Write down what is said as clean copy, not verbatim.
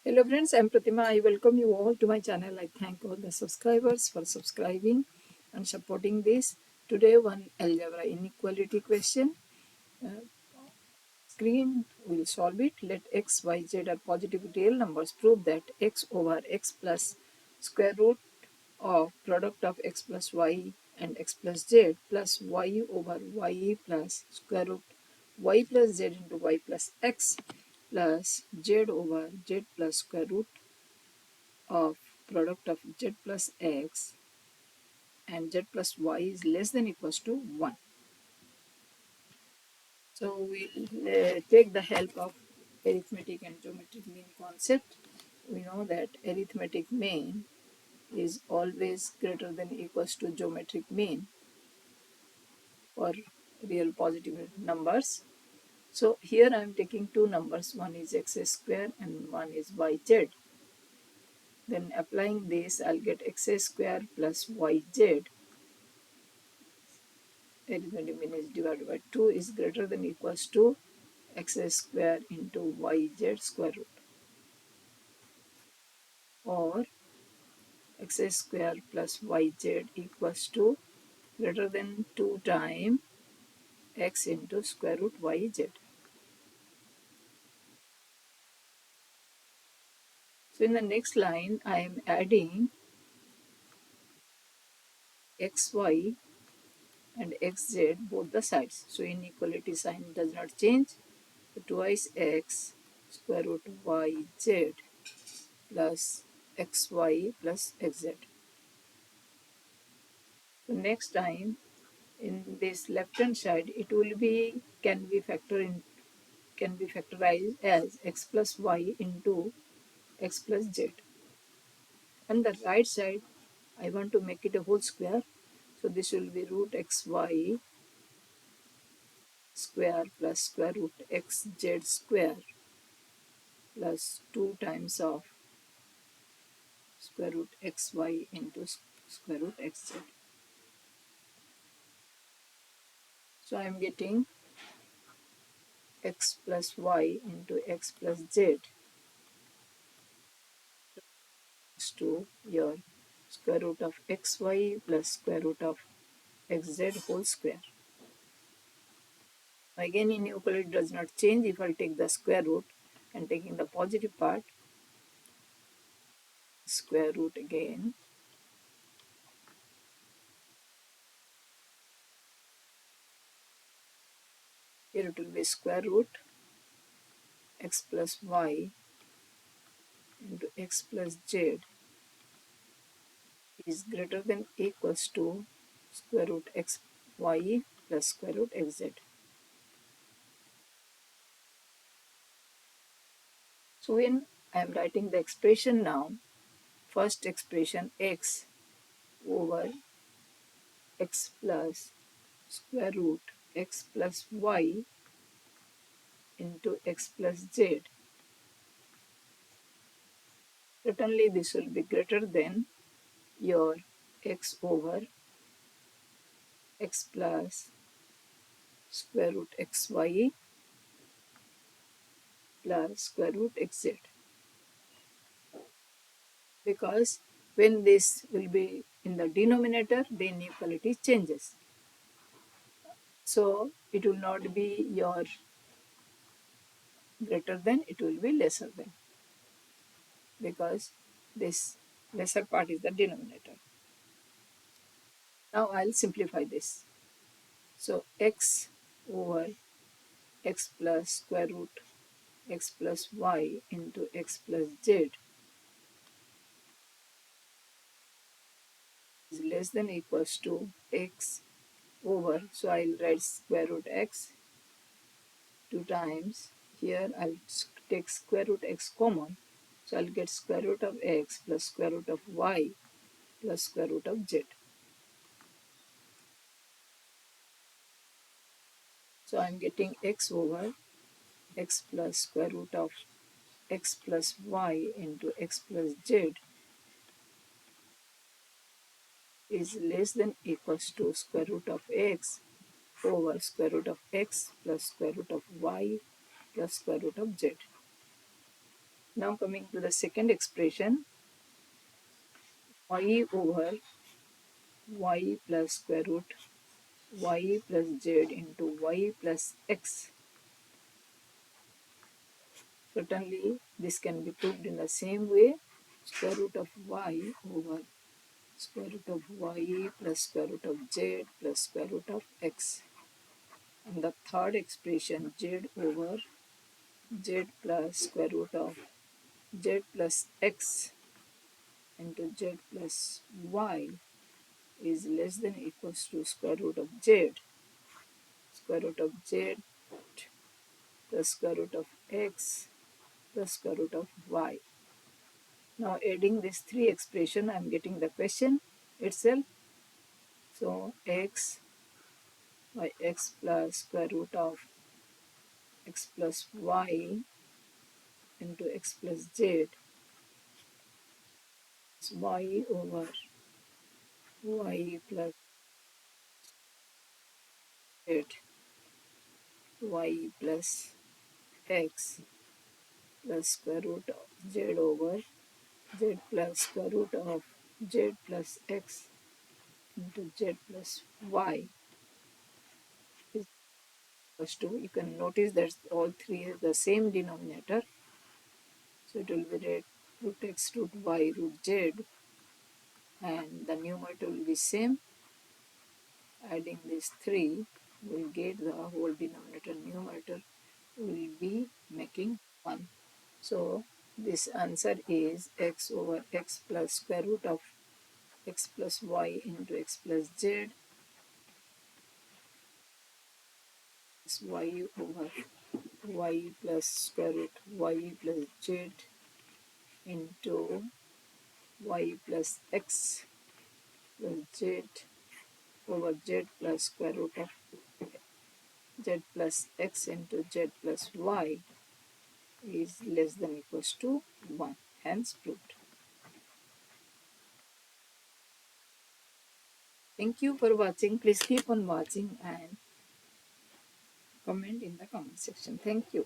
Hello friends, I am Pratima. I welcome you all to my channel. I thank all the subscribers for subscribing and supporting this. Today one algebra inequality question. Screen will solve it. Let x, y, z are positive real numbers. Prove that x over x plus square root of product of x plus y and x plus z plus y over y plus square root y plus z into y plus x plus z over z plus square root of product of z plus x and z plus y is less than equals to 1. So we'll take the help of arithmetic and geometric mean concept. We know that arithmetic mean is always greater than equals to geometric mean for real positive numbers. So here I am taking two numbers, one is x square and one is yz. Then applying this, I'll get x square plus yz. Arithmetic mean is divided by 2 is greater than equals to x square into yz square root, or x square plus yz equals to greater than 2 times x into square root yz. So in the next line, I am adding xy and xz both the sides. So inequality sign does not change. So twice x square root yz plus xy plus xz. So next time in this left hand side it will be can be factorized as x plus y into x plus z, and the right side I want to make it a whole square, so this will be root xy square plus square root xz square plus 2 times of square root xy into square root xz. So I am getting x plus y into x plus z to your square root of xy plus square root of xz whole square. Again, inequality does not change if I take the square root, and taking the positive part, square root again. Here it will be square root x plus y into x plus z is greater than equals to square root xy plus square root xz. So when I am writing the expression now, first expression x over x plus square root x plus y into x plus z. Certainly this will be greater than your x over x plus square root xy plus square root xz, because when this will be in the denominator, the inequality changes. So it will not be your greater than, it will be lesser than, because this lesser part is the denominator. Now I'll simplify this. So x over x plus square root x plus y into x plus z is less than equals to x over, so I'll write square root x 2 times. Here I'll take square root x common, so I'll get square root of x plus square root of y plus square root of z. So I'm getting x over x plus square root of x plus y into x plus z is less than equals to square root of x over square root of x plus square root of y plus square root of z. Now coming to the second expression, y over y plus square root y plus z into y plus x. Certainly this can be proved in the same way, square root of y over square root of y plus square root of z plus square root of x. And the third expression, z over z plus square root of z plus x into z plus y is less than or equals to square root of z, square root of z plus square root of x plus square root of y. Now adding these three expressions, I am getting the question itself. So x by x plus square root of x plus y into x plus z is y over y plus z, y plus x plus square root of z over z plus square root of z plus x into z plus y is equals to, you can notice that all three have the same denominator. So it will be root x, root y, root z, and the numerator will be same. Adding these three, we will get the whole denominator numerator will be making 1. So this answer is x over x plus square root of x plus y into x plus z is y over y plus square root y plus z into y plus x plus z over z plus square root of z plus x into z plus y is less than or equals to 1. Hence proved. Thank you for watching. Please keep on watching and comment in the comment section. Thank you.